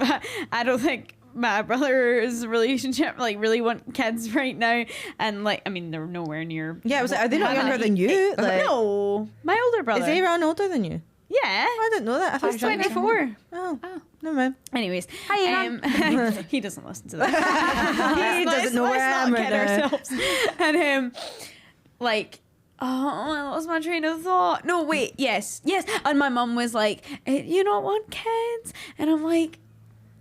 I don't think my brother's relationship like really want kids right now, and like I mean they're nowhere near. Yeah, I was like, are they not my- younger than you? Like, No, my older brother. is Aaron older than you? Yeah, I didn't know that. I thought he's he was 24. Oh, never mind. Anyways, he doesn't listen to that. He doesn't know where I am right now. ourselves. And like, oh, I lost my train of thought. No, wait, yes. And my mum was like, "You don't want kids?" And I'm like,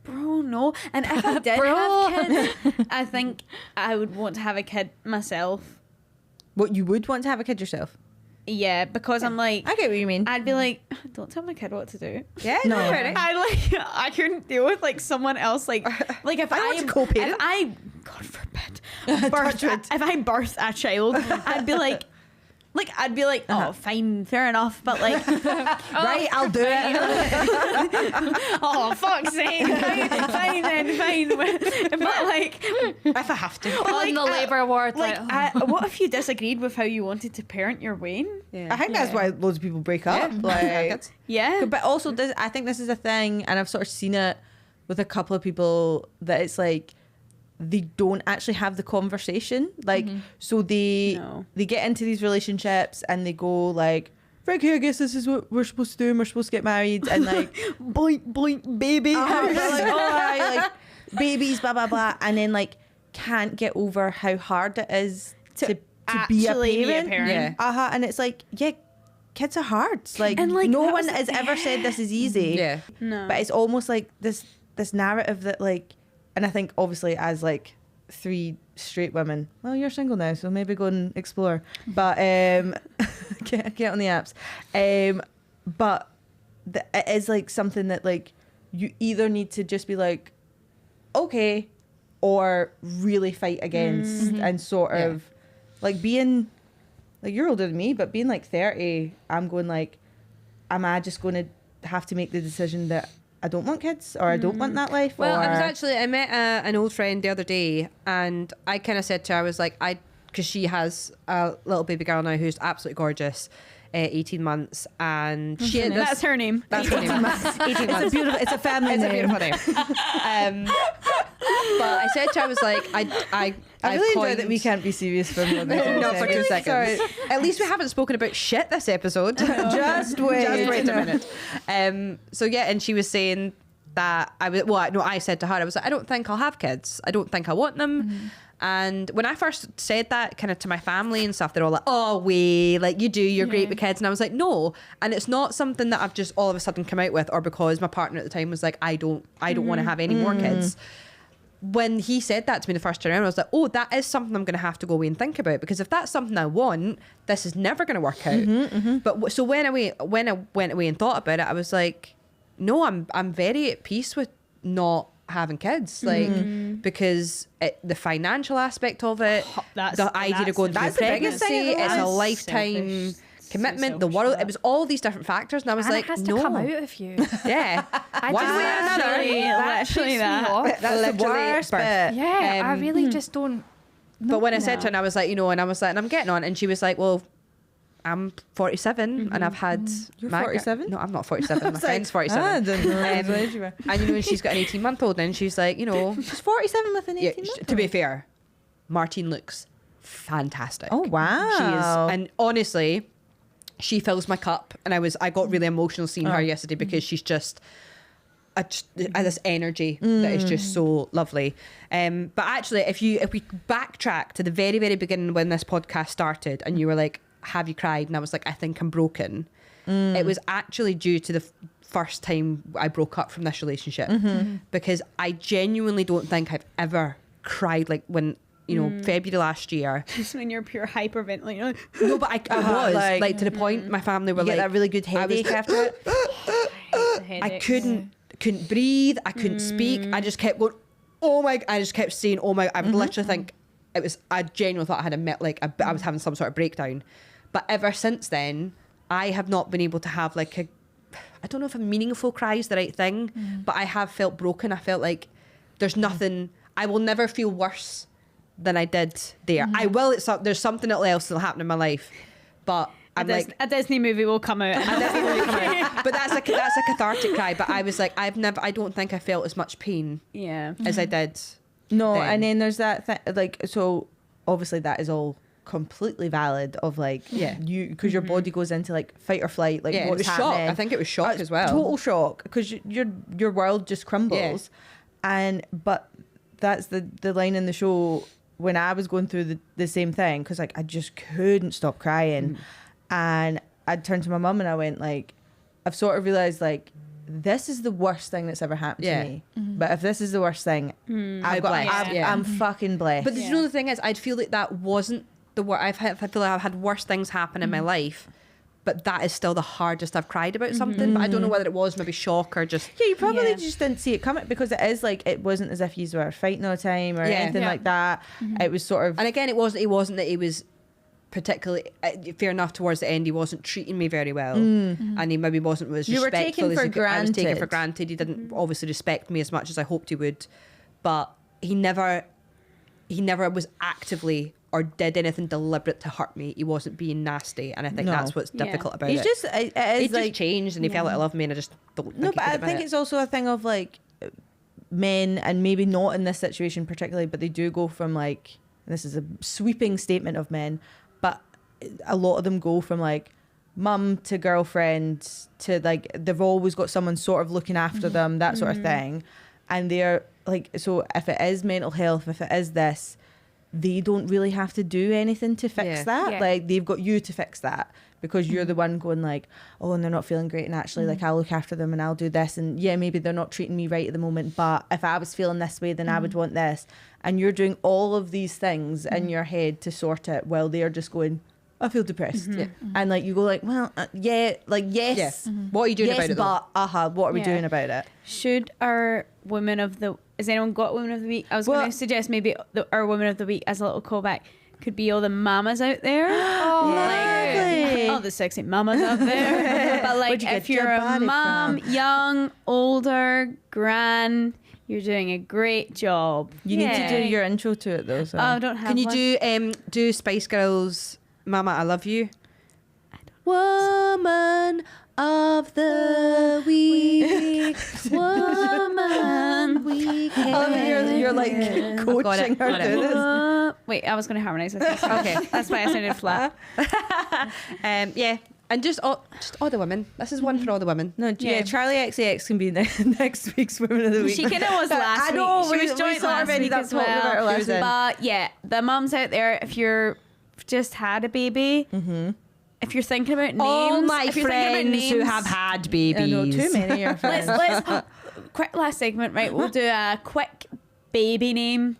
bro, no. And if I did have kids, I think I would want to have a kid myself. What, you would want to have a kid yourself? Yeah, because I'm like, I get what you mean. I'd be like, don't tell my kid what to do. Yeah, No. I couldn't deal with like someone else like if I want to co-parent. if I, God forbid, if I birth a child, I'd be like oh, fine, fair enough, but like, Right, I'll do it. oh, fuck's sake, fine then, fine, but like, if I have to. On the labour ward, like, what if you disagreed with how you wanted to parent your Wayne? Yeah. I think that's why loads of people break up. Like, Yeah, but also, I think this is a thing, and I've sort of seen it with a couple of people, that it's like they don't actually have the conversation. Like, so they get into these relationships and they go like, "Okay, I guess this is what we're supposed to do, and we're supposed to get married," and like, boink boink baby, like, oh, right, like babies, blah blah blah, and then like can't get over how hard it is to be a actually parent. be a parent. Yeah. And it's like, yeah, kids are hard. Like, And, like, no that one was- has ever said this is easy. Yeah. No, But it's almost like this narrative that like, and I think obviously as like 3 straight women, well, you're single now, so maybe go and explore. But get on the apps. But it is like something that like you either need to just be like, okay, or really fight against, and sort of like being like, you're older than me, but being like 30, I'm going like, am I just going to have to make the decision that I don't want kids, or I don't want that life? Well, or... I met an old friend the other day, and I kind of said to her, I was like, because she has a little baby girl now who's absolutely gorgeous. 18 months, and she had this, That's her name. that's her name. 18 months. It's a family It's a name. beautiful name. But I said to her, I was like, I really enjoy that we can't be serious for more than not for 2 seconds. Sorry. At least we haven't spoken about shit this episode. Just wait. Just wait a minute. So yeah, and she was saying that I said to her, I was like, I don't think I'll have kids. I don't think I want them. And when I first said that kind of to my family and stuff, they're all like, oh, like you do, you're great with kids. And I was like, no. And it's not something that I've just all of a sudden come out with, or because my partner at the time was like, I don't want to have any more kids. When he said that to me the first time around, I was like, oh, that is something I'm going to have to go away and think about, because if that's something I want, this is never going to work out. But so when I went away and thought about it, I was like, no, I'm very at peace with not having kids, like because the financial aspect of it, the idea of going through that's the biggest pregnancy, thing. it's a That's lifetime selfish. commitment. So The selfish world, for that. it was all these different factors, and I was And like, it has no, to come out of you. yeah, I one just way or another. Literally takes me that. off. That's the Literally worst birth. bit. Yeah, I really just don't. But when I said to her, No. and I was like, and I was like, and I'm getting on, and she was like, well, I'm 47 and I've had... You're my- 47? No, I'm not 47. My friend's I 47. don't know. And and she's got an 18-month-old, and she's like, She's 47 with an 18 yeah, to be fair, Martine looks fantastic. Oh, wow. She is, and honestly, she fills my cup, and I got really emotional seeing her yesterday, because she's just this energy that is just so lovely. But actually, if we backtrack to the very, very beginning when this podcast started, and you were like, have you cried? And I was like, I think I'm broken. It was actually due to the first time I broke up from this relationship, because I genuinely don't think I've ever cried like when, February last year. Just when you're pure hyperventilating. No, but I was like to the point my family were You get like, that really good headache after it. I couldn't breathe. I couldn't speak. I just kept going, oh my, I just kept saying, oh my, I would literally think it was, I genuinely thought I had I was having some sort of breakdown. But ever since then, I have not been able to have like I don't know if a meaningful cry is the right thing, but I have felt broken. I felt like there's nothing, I will never feel worse than I did there. I will, there's something else that'll happen in my life, but I'm like, a Disney movie will come out. I never really come out. But that's a cathartic cry. But I was like, I don't think I felt as much pain Yeah. as I did. No, then. and then there's that thing, like, so obviously that is all completely valid of like, you, because your body goes into like fight or flight, like Yeah, it what's was shock. happening. I think it was shock as well. Total shock, because your world just crumbles. But that's the line in the show when I was going through the same thing, because like I just couldn't stop crying. And I'd turned to my mum and I went like, I've sort of realised like, this is the worst thing that's ever happened to me. But if this is the worst thing, I'm fucking blessed. But you know, the thing is, I'd feel like that wasn't the worst. I feel like I've had worse things happen in my life, but that is still the hardest I've cried about something. But I don't know whether it was maybe shock or just... yeah, you probably just didn't see it coming, because it is like, it wasn't as if you were fighting all the time or anything like that. It was sort of... And again, it wasn't that he was particularly fair enough towards the end. He wasn't treating me very well, and he maybe wasn't as You were respectful taken as for I was taken for granted. granted. He didn't obviously respect me as much as I hoped he would, but he never was actively or did anything deliberate to hurt me. He wasn't being nasty, and I think No. that's what's difficult about He's it. just, it is He like... just changed, and he fell out of love with me, and I just don't. No, think but he I could admit think it. it's also a thing of like men, and maybe not in this situation particularly, but they do go from like, and this is a sweeping statement of men, but a lot of them go from like mum to girlfriend to like, they've always got someone sort of looking after them, that sort of thing. And they're like, so if it is mental health, if it is this, they don't really have to do anything to fix that. Yeah. Like, they've got you to fix that, because you're the one going like, oh, and they're not feeling great, and actually like, I'll look after them and I'll do this, and yeah, maybe they're not treating me right at the moment, but if I was feeling this way, then I would want this. And you're doing all of these things in your head to sort it, while they're just going, I feel depressed. And like, you go like, well, yes, What are you doing yes, about it, though? but what are we Yeah. doing about it? Should our women of the... Has anyone got women of the week? I was Well- going to suggest maybe our women of the week as a little callback could be all the mamas out there. Lovely. All the sexy mamas out there. But like, Where'd you if get your you're a body mom, from? young, older, gran, you're doing a great job. You need to do Yay. your intro to it though. So. Oh, I don't have Can you one. do Spice Girls' "Mama, I Love You"? Woman of the week. Woman week. You're like coaching her to do this. Wait, I was going to harmonise with this. Okay, that's why I sounded flat. Yeah. And just all the women. This is one for all the women. No, yeah, Charlie XAX can be next week's Women of the Week. She kind of was last I know, week. She was we joint sort of last ended week up as talking about her well. last week. But yeah, the mums out there, if you're just had a baby, if you're thinking about names, All my if you're thinking about friends who names- have had babies. I know, too many of your friends. let's quick last segment, right? We'll do a quick baby name.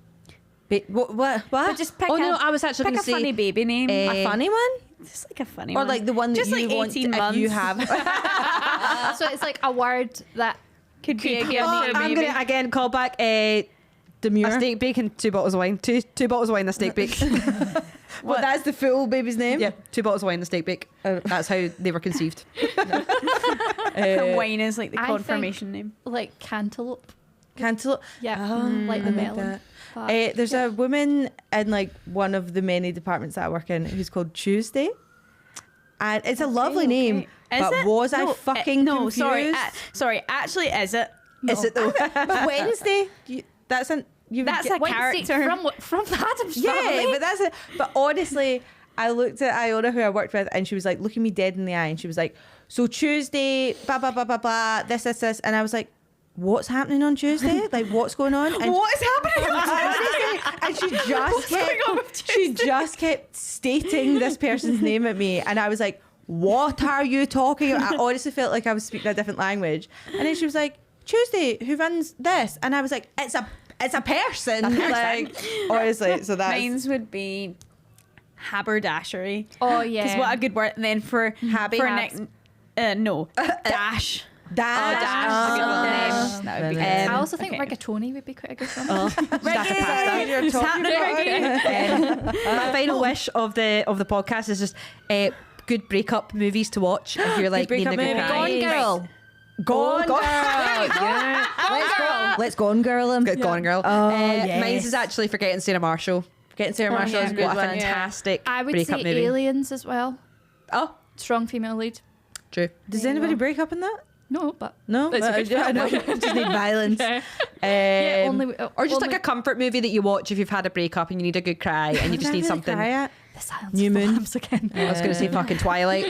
What? But just pick Oh, no, I was actually pick gonna a say, funny baby name. A funny one? Just like a funny Or one. like the one that just you like want 18 if months. you have. So it's like a word that could be a be gift a for a name. I'm baby. going to again call back a Demure. steak bake and 2 bottles of wine. Two bottles of wine, a steak bake. What? That's the full baby's name? Yeah, 2 bottles of wine, a steak bake. That's how they were conceived. Wine is like the I confirmation name. like cantaloupe. Cantaloupe. Yeah, Oh, like I the like melon. that. But, There's a woman in like one of the many departments that I work in who's called Tuesday, and it's a lovely name. Is but it? was I No, fucking no, confused? sorry. Actually, is it? Is it though? But Wednesday, that's a That's a Wednesday character. from the Addams yeah. Family. But that's it. But honestly, I looked at Iona, who I worked with, and she was like looking me dead in the eye, and she was like, "So Tuesday, blah blah blah blah blah, this, and I was like, what's happening on Tuesday? Like, what's going on? And What is happening on Tuesday? and she just kept stating this person's name at me, and I was like, what are you talking about? I honestly felt like I was speaking a different language. And then she was like, Tuesday, who runs this? And I was like, it's a person. Like, honestly, so that's Mine's would be haberdashery. Oh yeah. Because what a good word. And then for Habby. for Habs. no dash. Dash. Dash. Oh, Dash. That would be brilliant. good. I also think Okay. rigatoni would be quite a good one. Reggae. You're It's talking happening, about reggae. My final wish of the podcast is just good breakup movies to watch if you're like breakup needing a good movie. cry. Gone Girl. Gone Girl. Yeah. Let's go on, girl him. Gone Girl. Oh, Mine's yes. is actually Forgetting Sarah Marshall. Getting Sarah Marshall is a good What a one. fantastic I would breakup say movie. Aliens as well. Oh, Strong female lead. true. Does anybody break up in that? No, but No, It's a good I know. film. Just need violence. yeah, only Or just only like a comfort movie that you watch if you've had a breakup and you need a good cry and you just need something. the silence New of the Moon. lambs again. I was going to say fucking Twilight.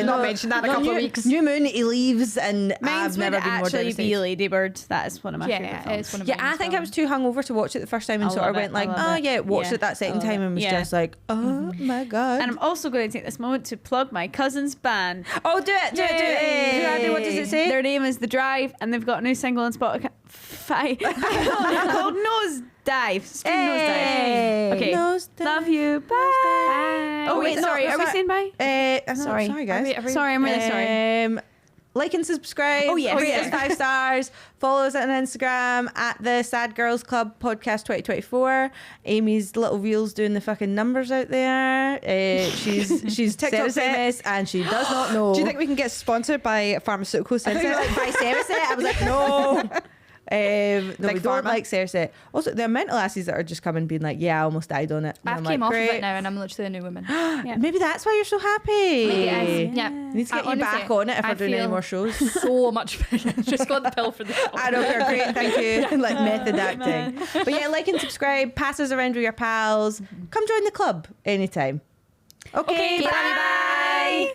Not mentioned that in a couple of weeks. New Moon, he leaves, and Mine's I've would never been more actually devastated. be Ladybird. That is one of my favorite Yeah, films. it's one of Yeah, mine I as think well. I was too hungover to watch it the first time, and I sort of love went it, like, I love oh it. yeah, watched Yeah, it that I second love time it. and was Yeah. just like, oh my god. And I'm also going to take this moment to plug my cousin's band. Oh, do it. Who are they? What does it say? Their name is The Drive, and they've got a new single on Spotify called Nose Dive. Stream Nose Dive. Okay. Nose dive. Love you. Bye. Bye. Oh, wait, no, sorry. Are we saying bye? Sorry, guys. Sorry, I'm really sorry. Like and subscribe. Oh, yes. Rate us 5 stars. Follow us on Instagram at the Sad Girls Club Podcast 2024. Amy's little reels doing the fucking numbers out there. She's TikTok famous and she does not know. Do you think we can get sponsored by pharmaceutical I thought you were Sunset? like by Cereset. I was like, no. No, we Big don't pharma. like Cereset. Also, the amount of lassies that are just coming being like, yeah, I almost died on it. And I I'm came like, off of great. it now and I'm literally a new woman. Yeah. Maybe that's why you're so happy. Maybe it is. Yeah. Need to get you Honestly, back on it if I we're doing any feel more shows. so much better. Just got the pill for the I know, they're great, thank you. Like method acting. But yeah, like and subscribe, pass us around with your pals. Come join the club anytime. Okay, bye.